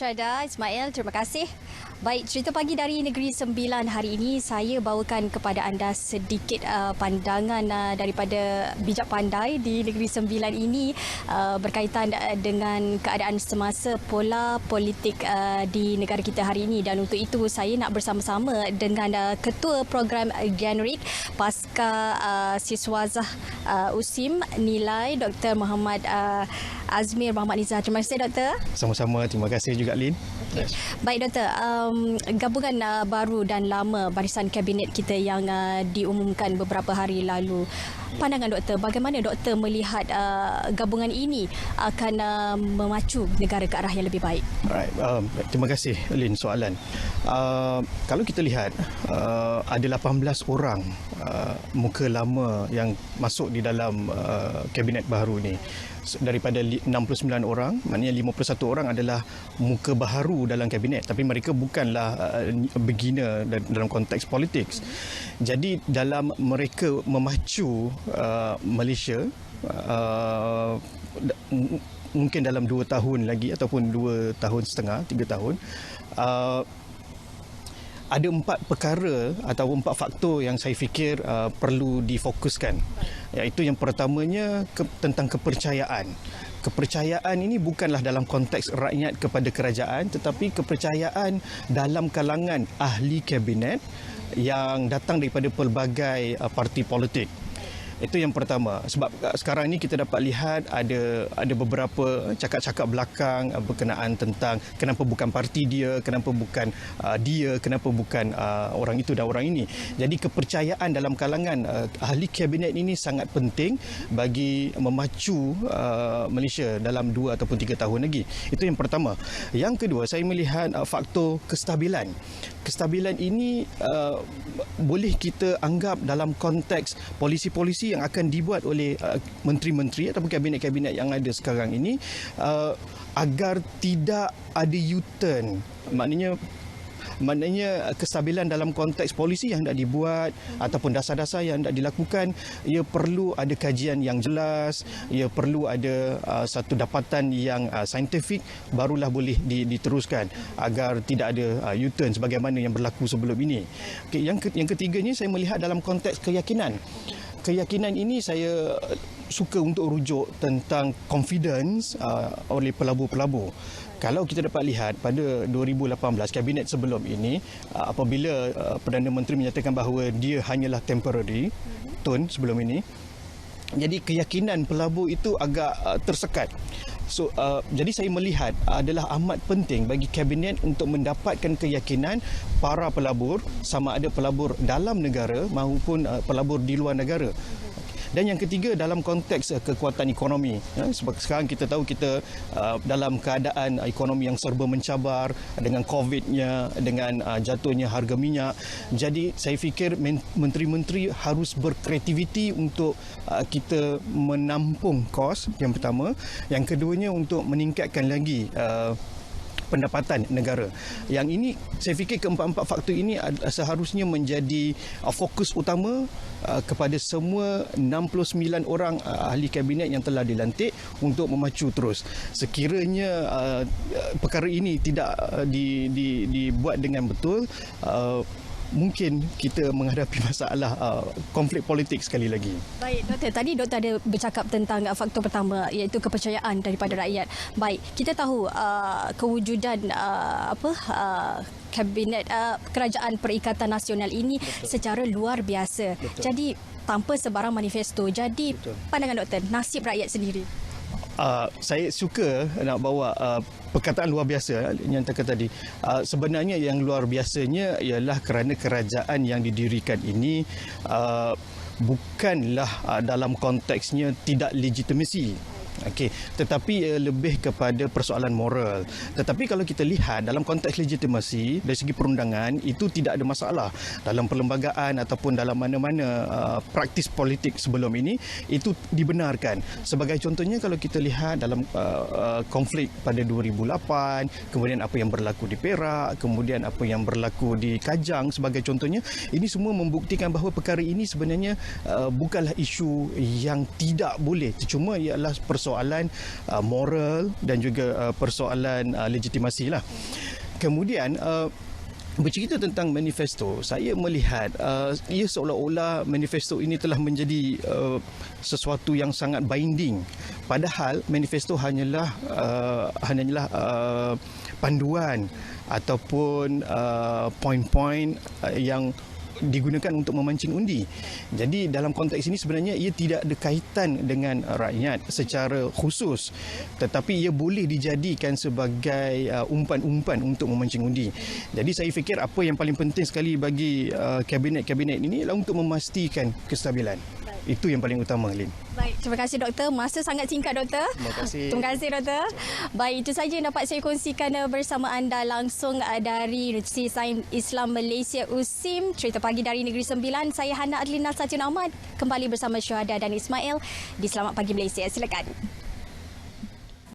Syada Ismail, terima kasih. Baik, cerita pagi dari Negeri Sembilan hari ini saya bawakan kepada anda sedikit pandangan daripada bijak pandai di Negeri Sembilan ini berkaitan dengan keadaan semasa pola politik di negara kita hari ini, dan untuk itu saya nak bersama-sama dengan Ketua Program Generik Pasca Siswazah USIM Nilai Dr. Muhammad Azmir Muhammad Nizar. Terima kasih Doktor. Sama-sama, terima kasih juga Lin. Okay. Baik Doktor, gabungan baru dan lama barisan kabinet kita yang diumumkan beberapa hari lalu. Pandangan Doktor, bagaimana Doktor melihat gabungan ini akan memacu negara ke arah yang lebih baik? Alright, terima kasih Lin soalan. Kalau kita lihat ada 18 orang muka lama yang masuk di dalam kabinet baru ni. Daripada 69 orang, maknanya 51 orang adalah muka baharu dalam kabinet, tapi mereka bukanlah beginner dalam konteks politik. Jadi dalam mereka memacu Malaysia mungkin dalam 2 tahun lagi ataupun 2 tahun setengah, 3 tahun, ada 4 perkara atau 4 faktor yang saya fikir perlu difokuskan. Iaitu yang pertamanya tentang kepercayaan. Kepercayaan ini bukanlah dalam konteks rakyat kepada kerajaan, tetapi kepercayaan dalam kalangan ahli kabinet yang datang daripada pelbagai parti politik. Itu yang pertama. Sebab sekarang ni kita dapat lihat ada beberapa cakap-cakap belakang berkenaan tentang kenapa bukan parti dia, kenapa bukan dia, kenapa bukan orang itu dan orang ini. Jadi kepercayaan dalam kalangan ahli kabinet ini sangat penting bagi memacu Malaysia dalam 2 ataupun 3 tahun lagi. Itu yang pertama. Yang kedua, saya melihat faktor kestabilan. Kestabilan ini boleh kita anggap dalam konteks polisi-polisi yang akan dibuat oleh menteri-menteri ataupun kabinet-kabinet yang ada sekarang ini agar tidak ada U-turn. Maknanya kestabilan dalam konteks polisi yang hendak dibuat ataupun dasar-dasar yang hendak dilakukan, ia perlu ada kajian yang jelas, ia perlu ada satu dapatan yang saintifik, barulah boleh diteruskan agar tidak ada U-turn sebagaimana yang berlaku sebelum ini. Okay, yang ketiganya saya melihat dalam konteks keyakinan. Keyakinan ini saya suka untuk rujuk tentang confidence oleh pelabur-pelabur. Kalau kita dapat lihat pada 2018 kabinet sebelum ini, apabila Perdana Menteri menyatakan bahawa dia hanyalah temporary tone sebelum ini, jadi keyakinan pelabur itu agak tersekat. So, jadi saya melihat adalah amat penting bagi kabinet untuk mendapatkan keyakinan para pelabur, sama ada pelabur dalam negara maupun pelabur di luar negara. Dan yang ketiga dalam konteks kekuatan ekonomi. Sebab sekarang kita tahu kita dalam keadaan ekonomi yang serba mencabar dengan COVID-nya, dengan jatuhnya harga minyak. Jadi saya fikir menteri-menteri harus berkreativiti untuk kita menampung kos yang pertama. Yang keduanya untuk meningkatkan lagi pendapatan negara. Yang ini saya fikir keempat-empat faktor ini seharusnya menjadi fokus utama kepada semua 69 orang ahli kabinet yang telah dilantik untuk memacu terus. Sekiranya perkara ini tidak dibuat dengan betul, mungkin kita menghadapi masalah konflik politik sekali lagi. Baik Doktor, tadi Doktor ada bercakap tentang faktor pertama iaitu kepercayaan daripada rakyat. Baik, kita tahu kewujudan kabinet kerajaan perikatan nasional ini secara luar biasa. Betul. Jadi tanpa sebarang manifesto. Jadi pandangan Doktor, nasib rakyat sendiri. Saya suka nak bawa perkataan luar biasa yang terkata tadi. Sebenarnya yang luar biasanya ialah kerana kerajaan yang didirikan ini bukanlah dalam konteksnya tidak legitimasi. Okey, tetapi lebih kepada persoalan moral. Tetapi kalau kita lihat dalam konteks legitimasi dari segi perundangan, itu tidak ada masalah. Dalam perlembagaan ataupun dalam mana-mana praktis politik sebelum ini, itu dibenarkan. Sebagai contohnya kalau kita lihat dalam konflik pada 2008, kemudian apa yang berlaku di Perak, kemudian apa yang berlaku di Kajang sebagai contohnya, ini semua membuktikan bahawa perkara ini sebenarnya bukanlah isu yang tidak boleh, cuma ialah persoalan persoalan moral dan juga persoalan legitimasi lah. Kemudian bercerita tentang manifesto, saya melihat ia seolah-olah manifesto ini telah menjadi sesuatu yang sangat binding. Padahal manifesto hanyalah panduan ataupun poin-poin yang digunakan untuk memancing undi. Jadi dalam konteks ini sebenarnya ia tidak ada kaitan dengan rakyat secara khusus, tetapi ia boleh dijadikan sebagai umpan-umpan untuk memancing undi. Jadi saya fikir apa yang paling penting sekali bagi kabinet-kabinet ini adalah untuk memastikan kestabilan. Itu yang paling utama, Lin. Baik, terima kasih Doktor. Masa sangat singkat, Doktor. Terima kasih. Terima kasih, Doktor. Baik, itu saja yang dapat saya kongsikan bersama anda langsung dari Universiti Sains Islam Malaysia USIM. Cerita Pagi dari Negeri Sembilan. Saya Hana Adlina Satyun Ahmad. Kembali bersama Syuhada dan Ismail di Selamat Pagi Malaysia. Silakan.